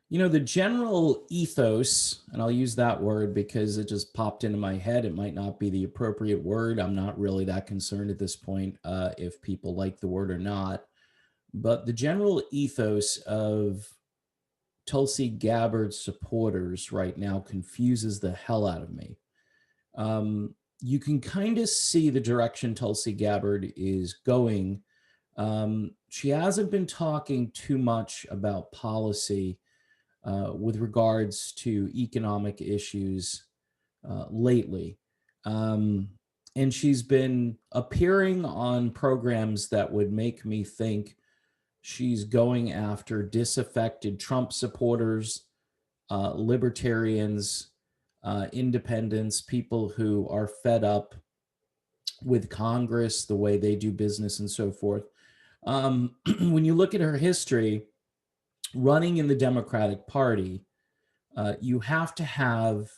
The general ethos, and I'll use that word because it just popped into my head. It might not be the appropriate word. I'm not really that concerned at this point if people like the word or not. But the general ethos of Tulsi Gabbard supporters right now confuses the hell out of me. You can kind of see the direction Tulsi Gabbard is going. She hasn't been talking too much about policy with regards to economic issues lately. Um, and she's been appearing on programs that would make me think she's going after disaffected Trump supporters, libertarians, independents, people who are fed up with Congress, the way they do business, and so forth. When you look at her history, running in the Democratic Party, you have to have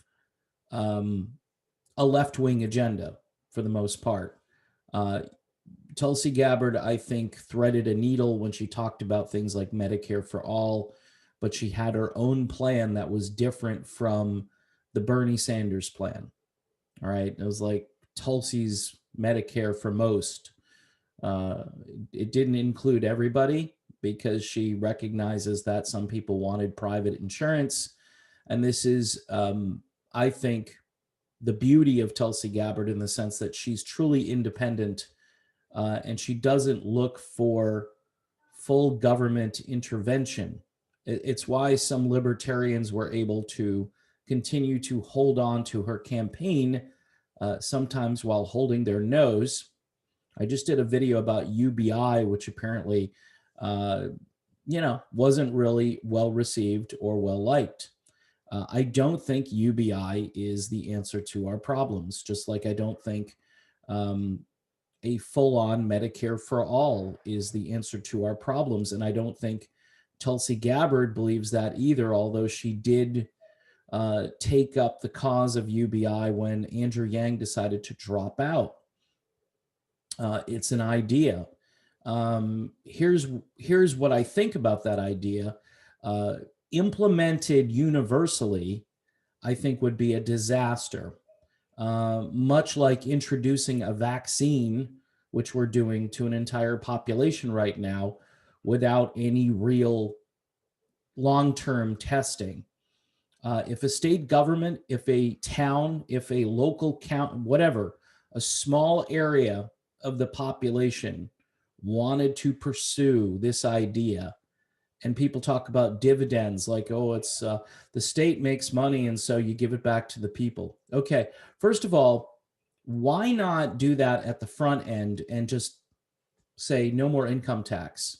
um, a left wing agenda for the most part. Uh, Tulsi Gabbard, I think, threaded a needle when she talked about things like Medicare for all, but she had her own plan that was different from the Bernie Sanders plan. All right. It was like Tulsi's Medicare for most. Uh, it didn't include everybody because she recognizes that some people wanted private insurance. And this is, I think, the beauty of Tulsi Gabbard in the sense that she's truly independent and she doesn't look for full government intervention. It's why some libertarians were able to continue to hold on to her campaign, sometimes while holding their nose. I just did a video about UBI, which apparently, uh, wasn't really well received or well liked. I don't think UBI is the answer to our problems, just like I don't think a full on Medicare for all is the answer to our problems. And I don't think Tulsi Gabbard believes that either, although she did take up the cause of UBI when Andrew Yang decided to drop out. It's an idea. Here's what I think about that idea. Uh, Implemented universally, I think would be a disaster. Much like introducing a vaccine, which we're doing to an entire population right now, without any real long-term testing. If a state government, if a town, if a local count, whatever, a small area of the population wanted to pursue this idea, and people talk about dividends like, oh, it's the state makes money and so you give it back to the people. Okay, first of all, why not do that at the front end and just say no more income tax,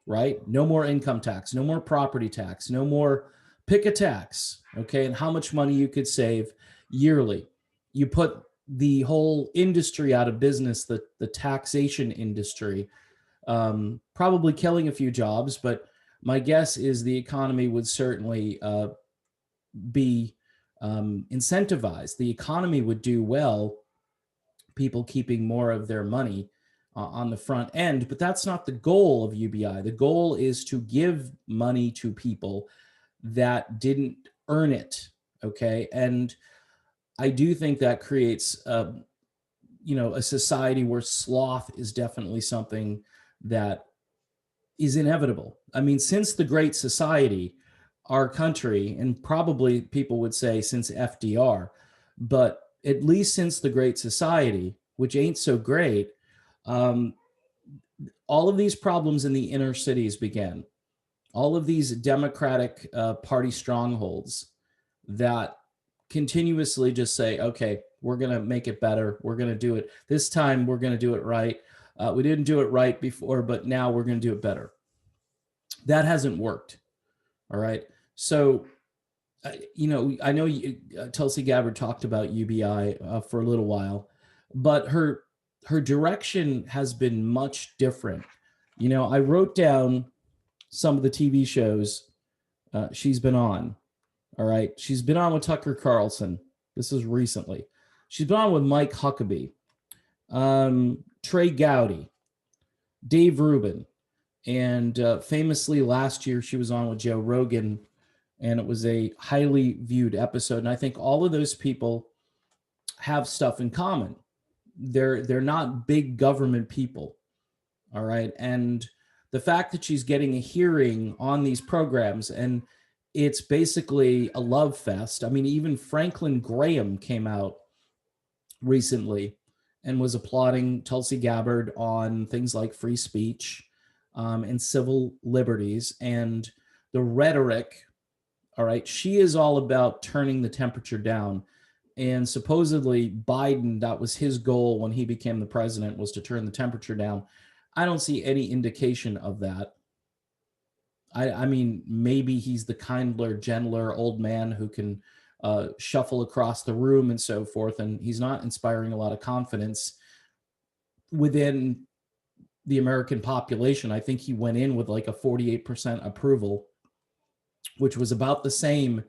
right? No more income tax, no more property tax, no more, pick a tax, okay, and how much money you could save yearly. You put the whole industry out of business, the taxation industry, probably killing a few jobs, but my guess is the economy would certainly be incentivized. The economy would do well, people keeping more of their money on the front end, but that's not the goal of UBI. The goal is to give money to people that didn't earn it. Okay. And I do think that creates, a society where sloth is definitely something that is inevitable. I mean, since the Great Society, our country, and probably people would say since FDR, but at least since the Great Society, which ain't so great, um, all of these problems in the inner cities began. All of these Democratic Party strongholds that continuously just say, okay, we're going to make it better. We're going to do it. This time, we're going to do it right. We didn't do it right before, but now we're going to do it better. That hasn't worked. All right. So, I know Tulsi Gabbard talked about UBI for a little while, but her direction has been much different. I wrote down some of the TV shows she's been on. All right. She's been on with Tucker Carlson. This is recently. She's been on with Mike Huckabee, Trey Gowdy, Dave Rubin, and famously last year she was on with Joe Rogan and it was a highly viewed episode. And I think all of those people have stuff in common. They're not big government people, all right? And the fact that she's getting a hearing on these programs, and it's basically a love fest. I mean, even Franklin Graham came out recently and was applauding Tulsi Gabbard on things like free speech and civil liberties and the rhetoric. All right, she is all about turning the temperature down. And supposedly Biden, that was his goal when he became the president, was to turn the temperature down. I don't see any indication of that. I mean, maybe he's the kindler, gentler old man who can shuffle across the room and so forth, and he's not inspiring a lot of confidence within the American population. I think he went in with like a 48% approval, which was about the same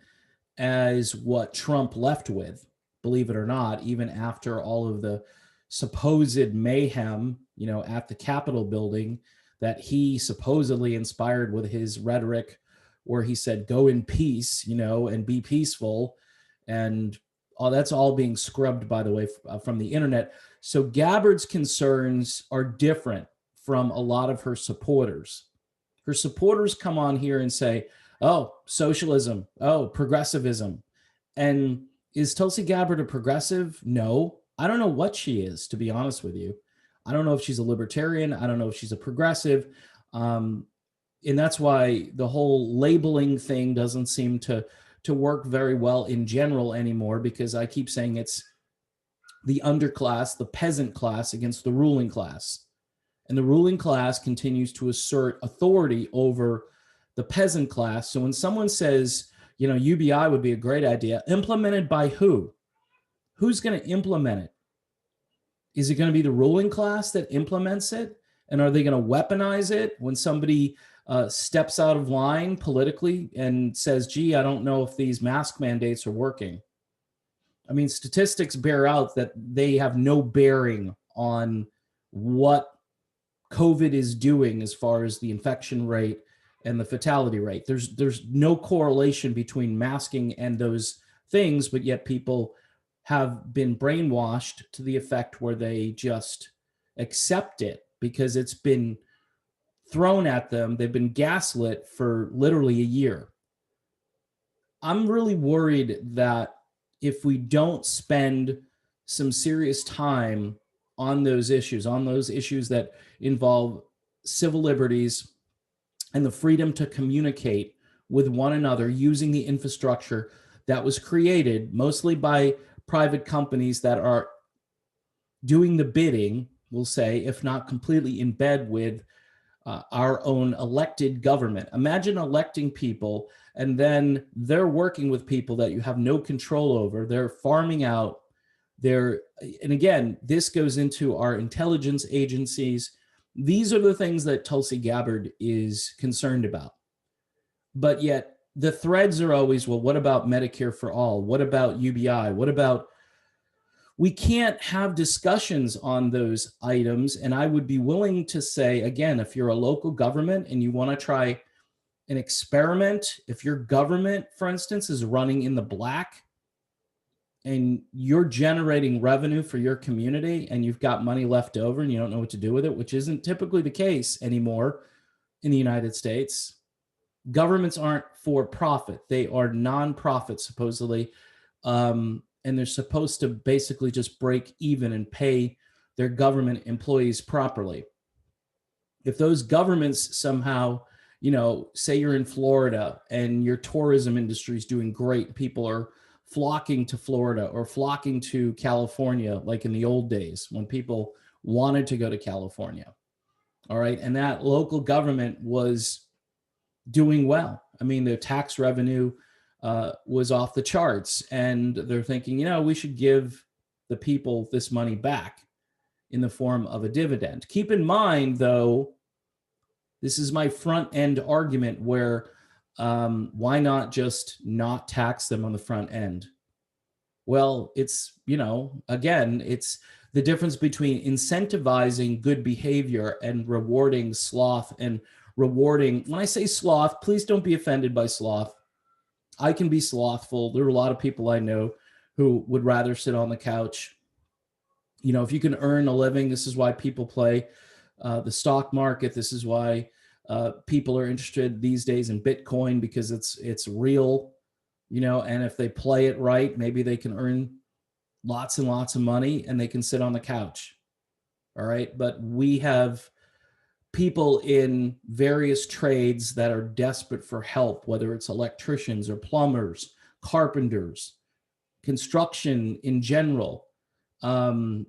as what Trump left with, believe it or not, even after all of the supposed mayhem, at the Capitol building that he supposedly inspired with his rhetoric, where he said, go in peace, and be peaceful. And that's all being scrubbed, by the way, from the internet. So Gabbard's concerns are different from a lot of her supporters. Her supporters come on here and say, oh, socialism, oh, progressivism. And is Tulsi Gabbard a progressive? No. I don't know what she is, to be honest with you. I don't know if she's a libertarian. I don't know if she's a progressive. And that's why the whole labeling thing doesn't seem to work very well in general anymore, because I keep saying it's the underclass, the peasant class against the ruling class. And the ruling class continues to assert authority over the peasant class. So when someone says, UBI would be a great idea, implemented by who? Who's going to implement it? Is it going to be the ruling class that implements it? And are they going to weaponize it when somebody steps out of line politically and says, gee, I don't know if these mask mandates are working? I mean, statistics bear out that they have no bearing on what COVID is doing as far as the infection rate and the fatality rate. There's no correlation between masking and those things, but yet people have been brainwashed to the effect where they just accept it because it's been thrown at them. They've been gaslit for literally a year. I'm really worried that if we don't spend some serious time on those issues that involve civil liberties and the freedom to communicate with one another using the infrastructure that was created mostly by private companies that are doing the bidding, we'll say, if not completely in bed with our own elected government. Imagine electing people and then they're working with people that you have no control over. They're farming out. And again, this goes into our intelligence agencies. These are the things that Tulsi Gabbard is concerned about. But yet the threads are always, well, what about Medicare for all? What about UBI? We can't have discussions on those items. And I would be willing to say, again, if you're a local government and you want to try an experiment, if your government, for instance, is running in the black and you're generating revenue for your community and you've got money left over and you don't know what to do with it, which isn't typically the case anymore in the United States. Governments aren't for profit. They are nonprofit, supposedly. And they're supposed to basically just break even and pay their government employees properly. If those governments somehow, say you're in Florida and your tourism industry is doing great, people are flocking to Florida or flocking to California, like in the old days when people wanted to go to California. All right. And that local government was doing well. I mean, the tax revenue was off the charts, and they're thinking, we should give the people this money back in the form of a dividend. Keep in mind, though, this is my front end argument where why not just not tax them on the front end? Well, it's, again, it's the difference between incentivizing good behavior and rewarding sloth and rewarding. When I say sloth, please don't be offended by sloth. I can be slothful. There are a lot of people I know who would rather sit on the couch. You know, if you can earn a living, this is why people play the stock market. This is why people are interested these days in Bitcoin, because it's real, you know, and if they play it right, maybe they can earn lots and lots of money and they can sit on the couch. All right. But we have people in various trades that are desperate for help, whether it's electricians or plumbers, carpenters, construction in general, um,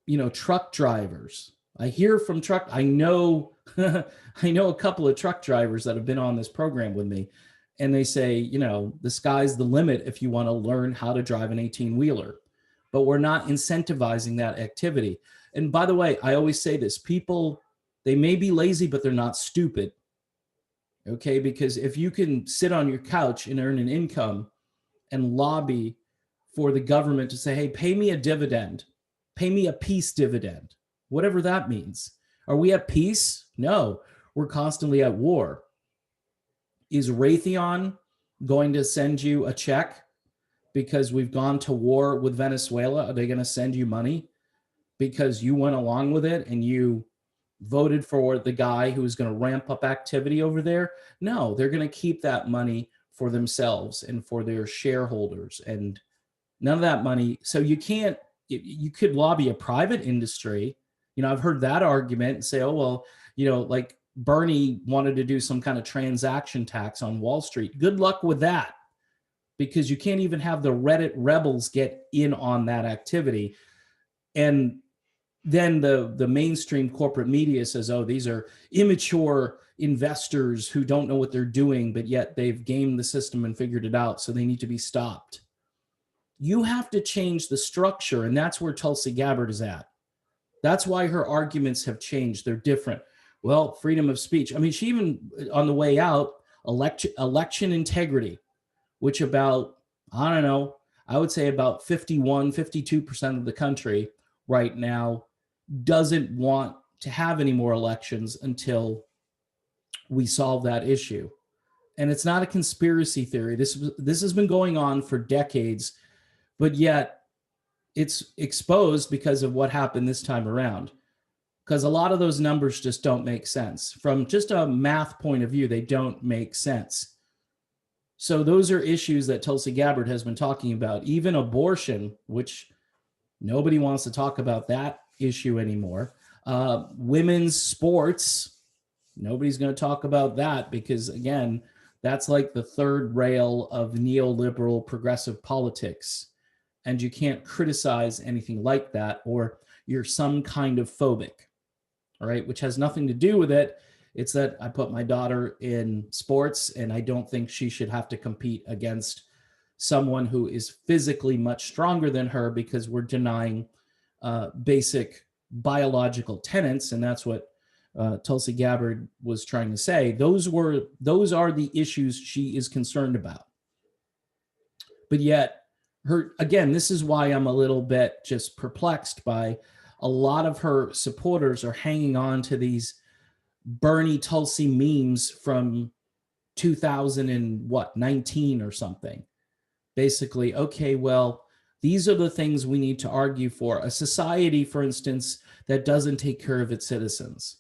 you know, truck drivers. I hear from truck, I know, I know a couple of truck drivers that have been on this program with me, and they say, you know, the sky's the limit if you want to learn how to drive an 18-wheeler, but we're not incentivizing that activity. And by the way, I always say this, people, they may be lazy, but they're not stupid. Okay. Because if you can sit on your couch and earn an income and lobby for the government to say, hey, pay me a dividend, pay me a peace dividend, whatever that means. Are we at peace? No, we're constantly at war. Is Raytheon going to send you a check because we've gone to war with Venezuela? Are they going to send you money because you went along with it and you voted for the guy who was going to ramp up activity over there? No, they're going to keep that money for themselves and for their shareholders, and none of that money. So you can't, you could lobby a private industry. You know, I've heard that argument and say, oh, well, you know, like Bernie wanted to do some kind of transaction tax on Wall Street. Good luck with that, because you can't even have the Reddit rebels get in on that activity. And then the mainstream corporate media says, oh, these are immature investors who don't know what they're doing, but yet they've gamed the system and figured it out, so they need to be stopped. You have to change the structure, and that's where Tulsi Gabbard is at. That's why her arguments have changed. They're different. Well, freedom of speech. I mean, she even, on the way out, election integrity, which about, I don't know, I would say about 51, 52% of the country right now doesn't want to have any more elections until we solve that issue. And it's not a conspiracy theory. This has been going on for decades, but yet it's exposed because of what happened this time around. Because a lot of those numbers just don't make sense. From just a math point of view, they don't make sense. So those are issues that Tulsi Gabbard has been talking about. Even abortion, which nobody wants to talk about that issue anymore. Women's sports, nobody's going to talk about that, because again, that's like the third rail of neoliberal progressive politics. And you can't criticize anything like that, or you're some kind of phobic, all right, which has nothing to do with it. It's that I put my daughter in sports and I don't think she should have to compete against someone who is physically much stronger than her, because we're denying basic biological tenets. And that's what Tulsi Gabbard was trying to say. Those are the issues she is concerned about. But yet, again, this is why I'm a little bit just perplexed by a lot of her supporters are hanging on to these Bernie Tulsi memes from 2019 or something. Basically, okay, well, these are the things we need to argue for. A society, for instance, that doesn't take care of its citizens.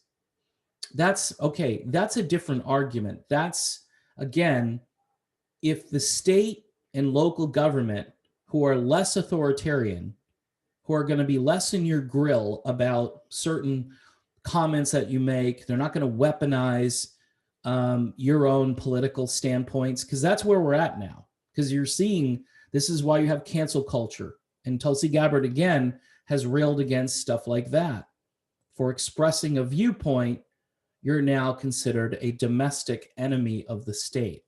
That's okay. That's a different argument. That's, again, if the state and local government, who are less authoritarian, who are going to be less in your grill about certain comments that you make, they're not going to weaponize your own political standpoints, because that's where we're at now. Because you're seeing, this is why you have cancel culture. And Tulsi Gabbard, again, has railed against stuff like that. For expressing a viewpoint, you're now considered a domestic enemy of the state.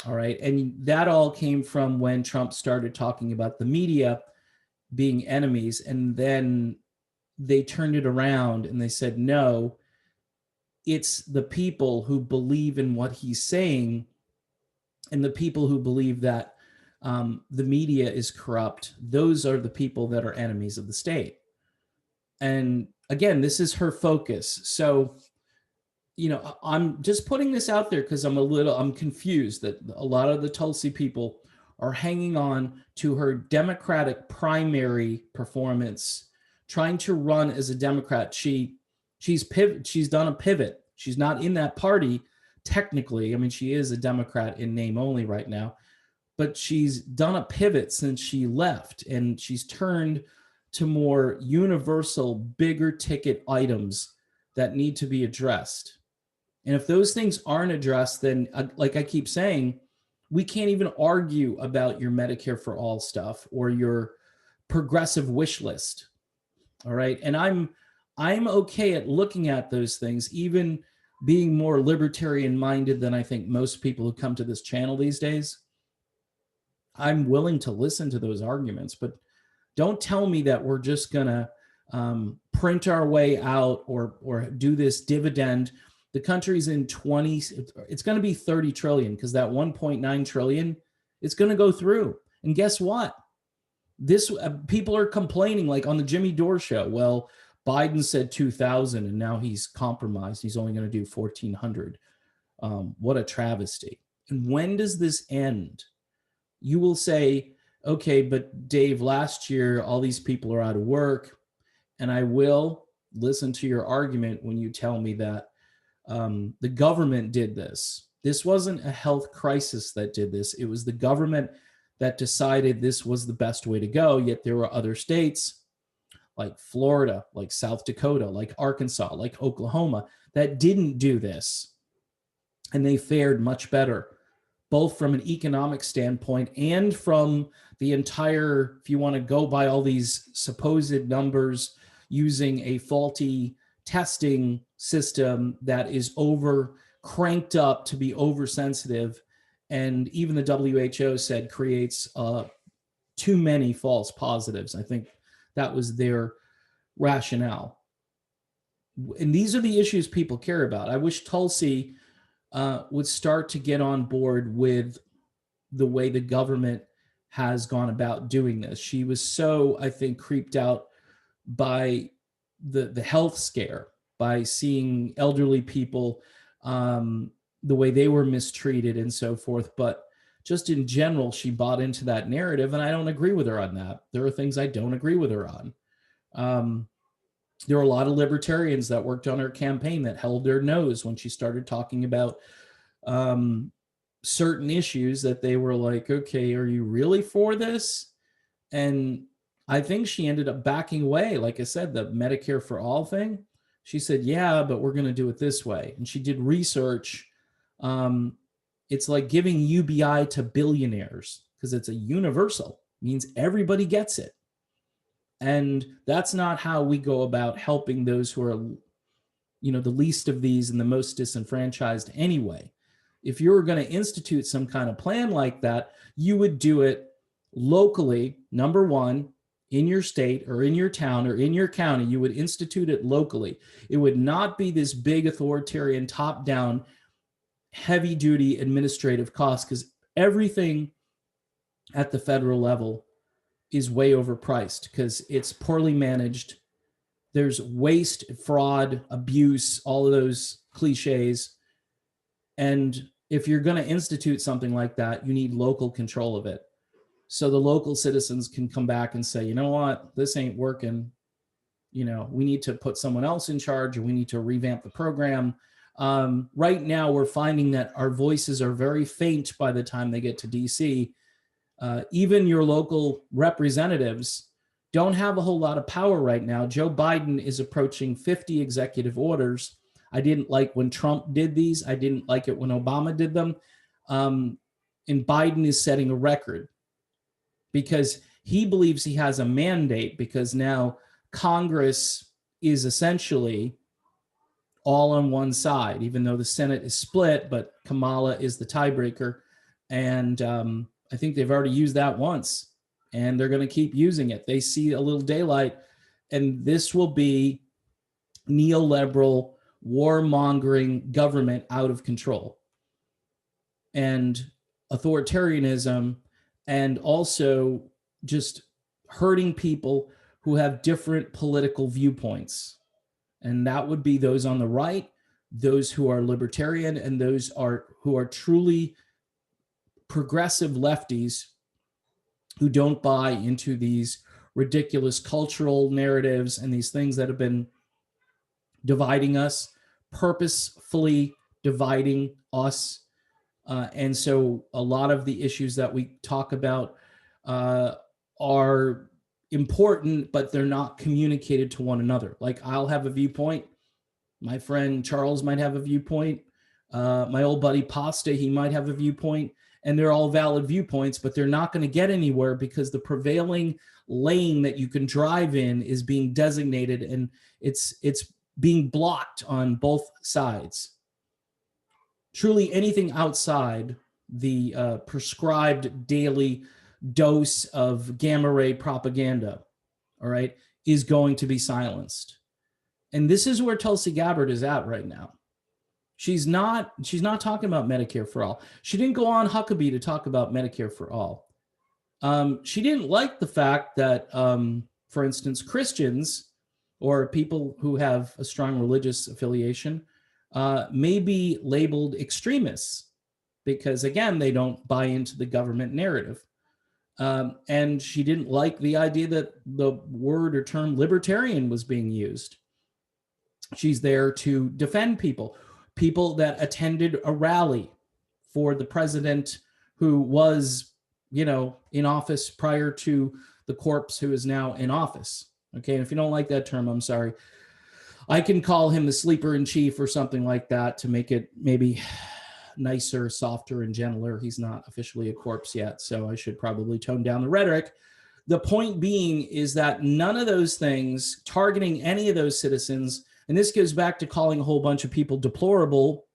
All right. And that all came from when Trump started talking about the media being enemies. And then they turned it around and they said, no, it's the people who believe in what he's saying, and the people who believe that the media is corrupt. Those are the people that are enemies of the state. And again, this is her focus. So, I'm just putting this out there because I'm confused that a lot of the Tulsi people are hanging on to her Democratic primary performance, trying to run as a Democrat. She's done a pivot. She's not in that party technically. I mean, she is a Democrat in name only right now, but she's done a pivot since she left, and she's turned to more universal, bigger ticket items that need to be addressed. And if those things aren't addressed, then like I keep saying, we can't even argue about your Medicare for all stuff or your progressive wish list. All right. And I'm okay at looking at those things, even being more libertarian minded than I think most people who come to this channel these days. I'm willing to listen to those arguments, but don't tell me that we're just gonna print our way out or do this dividend. The country's in 20, it's going to be 30 trillion because that 1.9 trillion, it's going to go through. And guess what? People are complaining, like on the Jimmy Dore show. Well, Biden said 2,000 and now he's compromised. He's only going to do 1,400. What a travesty. And when does this end? You will say, okay, but Dave, last year, all these people are out of work. And I will listen to your argument when you tell me that the government did this. This wasn't a health crisis that did this. It was the government that decided this was the best way to go. Yet there were other states like Florida, like South Dakota, like Arkansas, like Oklahoma that didn't do this. And they fared much better, both from an economic standpoint and from the entire, if you want to go by all these supposed numbers, using a faulty testing system that is cranked up to be oversensitive. And even the WHO said creates too many false positives. I think that was their rationale. And these are the issues people care about. I wish Tulsi would start to get on board with the way the government has gone about doing this. She was so, I think, creeped out by the health scare, by seeing elderly people, the way they were mistreated and so forth. But just in general, she bought into that narrative, and I don't agree with her on that. There are things I don't agree with her on. There were a lot of libertarians that worked on her campaign that held their nose when she started talking about certain issues that they were like, okay, are you really for this? And I think she ended up backing away. Like I said, the Medicare for all thing, she said, yeah, but we're going to do it this way. And she did research. It's like giving UBI to billionaires because it's a universal, means everybody gets it. And that's not how we go about helping those who are, the least of these and the most disenfranchised anyway. If you were going to institute some kind of plan like that, you would do it locally, number one, in your state or in your town or in your county. You would institute it locally. It would not be this big authoritarian top-down heavy-duty administrative cost, because everything at the federal level is way overpriced because it's poorly managed. There's waste, fraud, abuse, all of those cliches. And if you're going to institute something like that, you need local control of it. So the local citizens can come back and say, you know what, this ain't working. We need to put someone else in charge, or we need to revamp the program. Right now, we're finding that our voices are very faint by the time they get to DC. Even your local representatives don't have a whole lot of power right now. Joe Biden is approaching 50 executive orders. I didn't like when Trump did these. I didn't like it when Obama did them. And Biden is setting a record because he believes he has a mandate, because now Congress is essentially all on one side, even though the Senate is split, but Kamala is the tiebreaker. And I think they've already used that once, and they're going to keep using it. They see a little daylight, and this will be neoliberal, warmongering government out of control, and authoritarianism, and also just hurting people who have different political viewpoints. And that would be those on the right, those who are libertarian and those who are truly progressive lefties who don't buy into these ridiculous cultural narratives and these things that have been dividing us, purposefully dividing us. And so a lot of the issues that we talk about are important, but they're not communicated to one another. Like, I'll have a viewpoint. My friend Charles might have a viewpoint. My old buddy Pasta, he might have a viewpoint. And they're all valid viewpoints, but they're not going to get anywhere because the prevailing lane that you can drive in is being designated, and it's being blocked on both sides. Truly anything outside the prescribed daily dose of gamma ray propaganda, all right, is going to be silenced. And this is where Tulsi Gabbard is at right now. She's not talking about Medicare for all. She didn't go on Huckabee to talk about Medicare for all. She didn't like the fact that, for instance, Christians or people who have a strong religious affiliation may be labeled extremists because, again, they don't buy into the government narrative. And she didn't like the idea that the word or term libertarian was being used. She's there to defend people that attended a rally for the president who was, in office prior to the corpse who is now in office. Okay, and if you don't like that term, I'm sorry. I can call him the sleeper in chief or something like that to make it maybe nicer, softer, and gentler. He's not officially a corpse yet, so I should probably tone down the rhetoric. The point being is that none of those things, targeting any of those citizens, and this goes back to calling a whole bunch of people deplorable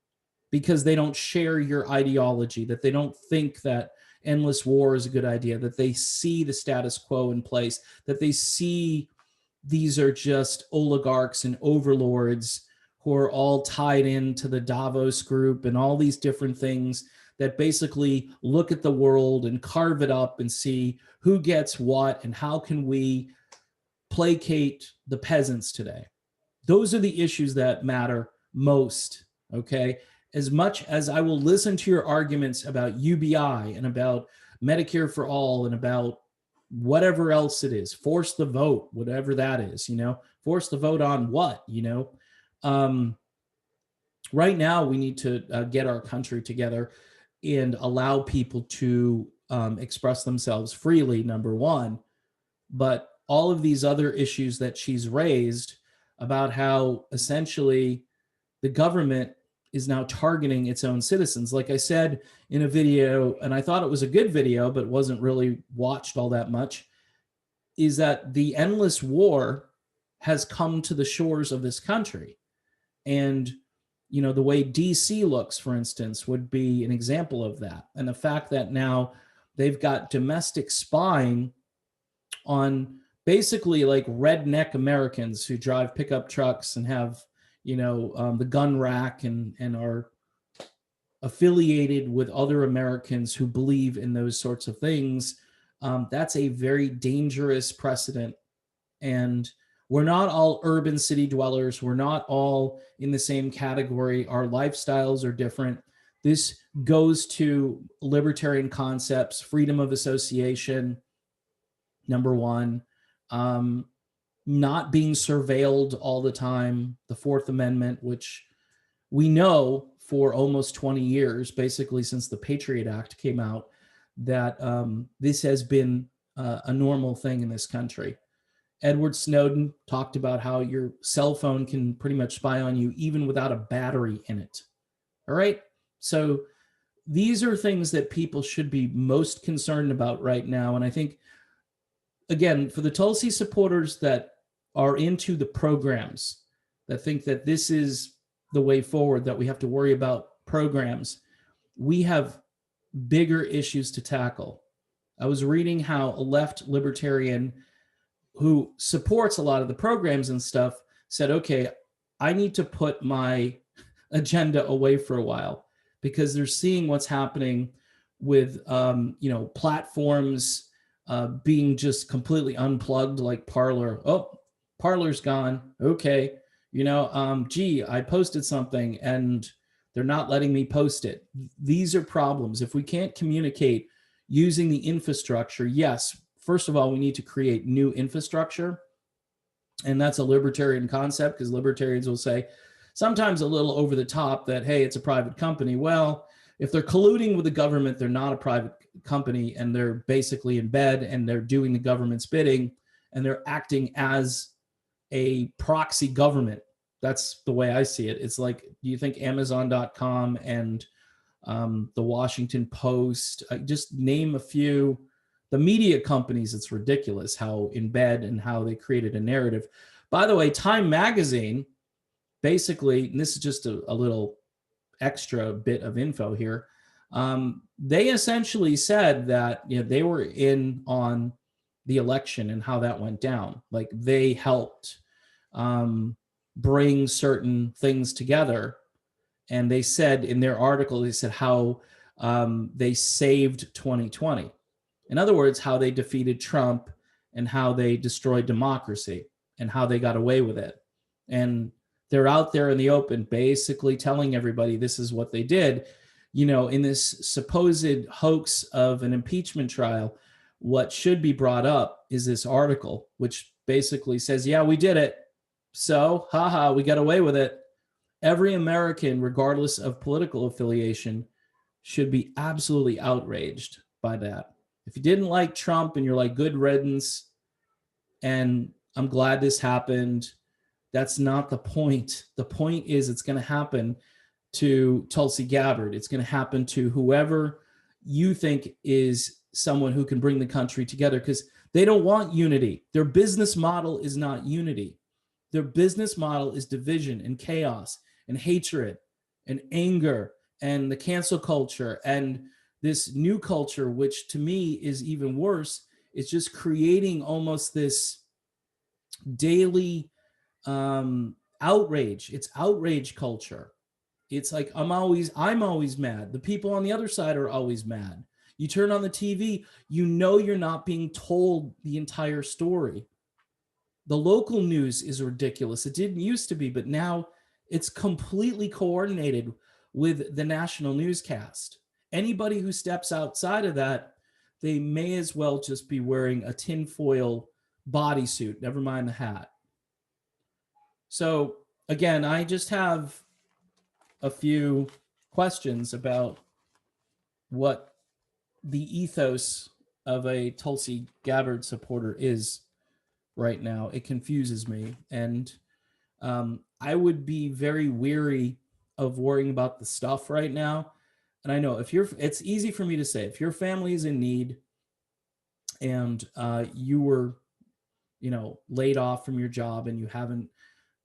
because they don't share your ideology, that they don't think that endless war is a good idea, that they see the status quo in place, that they see these are just oligarchs and overlords who are all tied into the Davos group and all these different things that basically look at the world and carve it up and see who gets what and how can we placate the peasants today. Those are the issues that matter most, okay? As much as I will listen to your arguments about UBI and about Medicare for all and about whatever else it is, force the vote, whatever that is, force the vote on what, right now we need to get our country together and allow people to express themselves freely, number one. But all of these other issues that she's raised about how essentially the government is now targeting its own citizens. Like I said in a video, and I thought it was a good video, but wasn't really watched all that much, is that the endless war has come to the shores of this country. And, the way DC looks, for instance, would be an example of that. And the fact that now they've got domestic spying on basically like redneck Americans who drive pickup trucks and have, the gun rack and are affiliated with other Americans who believe in those sorts of things. That's a very dangerous precedent. And we're not all urban city dwellers. We're not all in the same category. Our lifestyles are different. This goes to libertarian concepts, freedom of association, number one. Not being surveilled all the time, the Fourth Amendment, which we know for almost 20 years, basically since the Patriot Act came out, that this has been a normal thing in this country. Edward Snowden talked about how your cell phone can pretty much spy on you even without a battery in it. All right? So these are things that people should be most concerned about right now. And I think, again, for the Tulsi supporters that are into the programs, that think that this is the way forward, that we have to worry about programs, we have bigger issues to tackle. I was reading how a left libertarian who supports a lot of the programs and stuff said, okay, I need to put my agenda away for a while because they're seeing what's happening with, platforms being just completely unplugged, like Parler. Oh, Parler's gone. Okay. Gee, I posted something and they're not letting me post it. These are problems. If we can't communicate using the infrastructure, yes, first of all, we need to create new infrastructure. And that's a libertarian concept, because libertarians will say, sometimes a little over the top, that, hey, it's a private company. Well, if they're colluding with the government, they're not a private company, and they're basically in bed and they're doing the government's bidding and they're acting as a proxy government. That's the way I see it. It's like, do you think Amazon.com and the Washington Post, just name a few, the media companies, it's ridiculous how in bed and how they created a narrative. By the way, Time Magazine, basically, and this is just a little extra bit of info here, they essentially said that they were in on the election and how that went down. Like, they helped bring certain things together. And they said in their article, they said how they saved 2020. In other words, how they defeated Trump and how they destroyed democracy and how they got away with it. And they're out there in the open basically telling everybody this is what they did. In this supposed hoax of an impeachment trial, what should be brought up is this article, which basically says, yeah, we did it. So, haha, we got away with it. Every American, regardless of political affiliation, should be absolutely outraged by that. If you didn't like Trump and you're like, good riddance, and I'm glad this happened, that's not the point. The point is, it's going to happen to Tulsi Gabbard. It's going to happen to whoever you think is someone who can bring the country together, because they don't want unity. Their business model is not unity. Their business model is division and chaos and hatred and anger and the cancel culture and this new culture, which to me is even worse. It's just creating almost this daily outrage. It's outrage culture. It's like, I'm always mad. The people on the other side are always mad. You turn on the TV, you're not being told the entire story. The local news is ridiculous. It didn't used to be, but now it's completely coordinated with the national newscast. Anybody who steps outside of that, they may as well just be wearing a tinfoil bodysuit, never mind the hat. So again, I just have a few questions about what the ethos of a Tulsi Gabbard supporter is right now. It confuses me. And I would be very weary of worrying about the stuff right now. And I know it's easy for me to say, if your family is in need and you were, laid off from your job and you haven't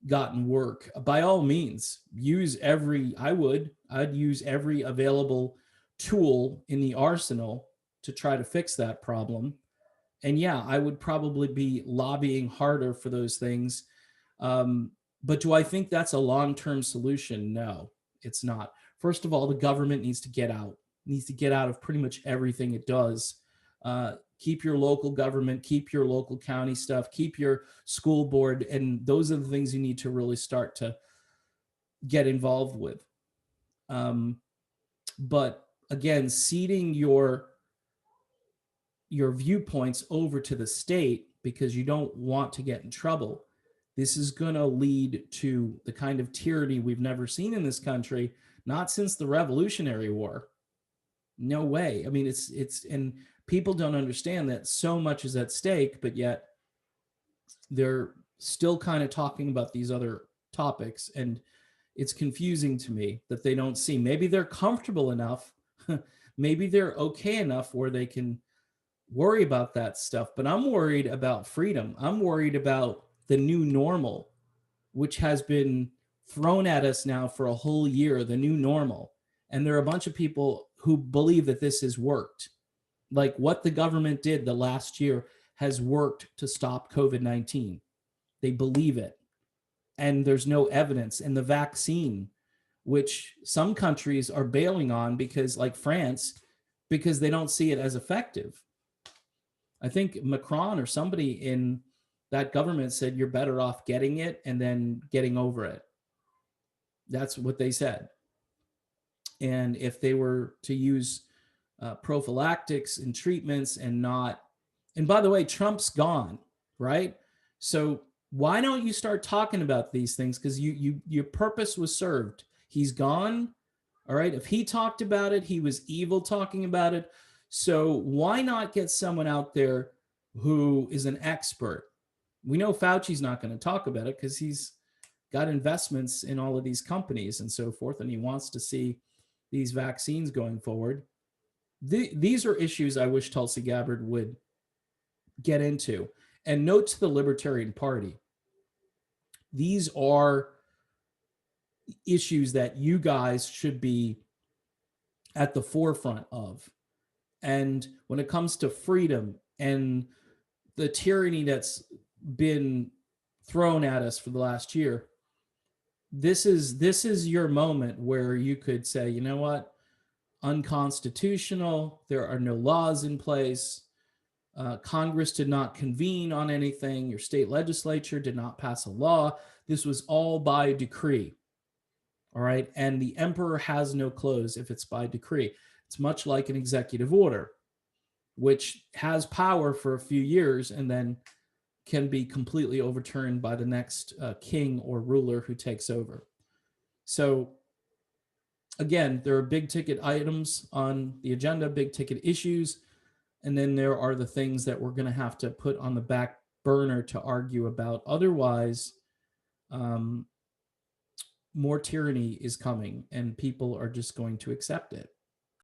gotten work, by all means, I'd use every available tool in the arsenal to try to fix that problem. And yeah, I would probably be lobbying harder for those things. But do I think that's a long-term solution? No, it's not. First of all, the government needs to get out of pretty much everything it does. Keep your local government, keep your local county stuff, keep your school board. And those are the things you need to really start to get involved with. But again, ceding your viewpoints over to the state because you don't want to get in trouble, this is going to lead to the kind of tyranny we've never seen in this country, not since the Revolutionary War. No way. I mean, it's and people don't understand that so much is at stake, but yet they're still kind of talking about these other topics. And it's confusing to me that they don't see. Maybe they're comfortable enough. Maybe they're okay enough where they can worry about that stuff. But I'm worried about freedom. I'm worried about the new normal, which has been thrown at us now for a whole year, the new normal. And there are a bunch of people who believe that this has worked. Like what the government did the last year has worked to stop COVID-19. They believe it. And there's no evidence. And the vaccine, which some countries are bailing on because, like France, because they don't see it as effective. I think Macron or somebody in that government said you're better off getting it and then getting over it. That's what they said. And if they were to use prophylactics and treatments and not, and by the way, Trump's gone, right? So why don't you start talking about these things? Because your purpose was served. He's gone. All right. If he talked about it, he was evil talking about it. So why not get someone out there who is an expert? We know Fauci's not going to talk about it because he's got investments in all of these companies and so forth, and he wants to see these vaccines going forward. These are issues I wish Tulsi Gabbard would get into. And note to the Libertarian Party, these are issues that you guys should be at the forefront of. And when it comes to freedom and the tyranny that's been thrown at us for the last year, this is your moment where you could say, you know what, unconstitutional, there are no laws in place, Congress did not convene on anything, your state legislature did not pass a law, this was all by decree. All right, and the emperor has no clothes if it's by decree. It's much like an executive order, which has power for a few years and then can be completely overturned by the next king or ruler who takes over. So again, there are big ticket items on the agenda, big ticket issues, and then there are the things that we're going to have to put on the back burner to argue about. Otherwise, more tyranny is coming and people are just going to accept it.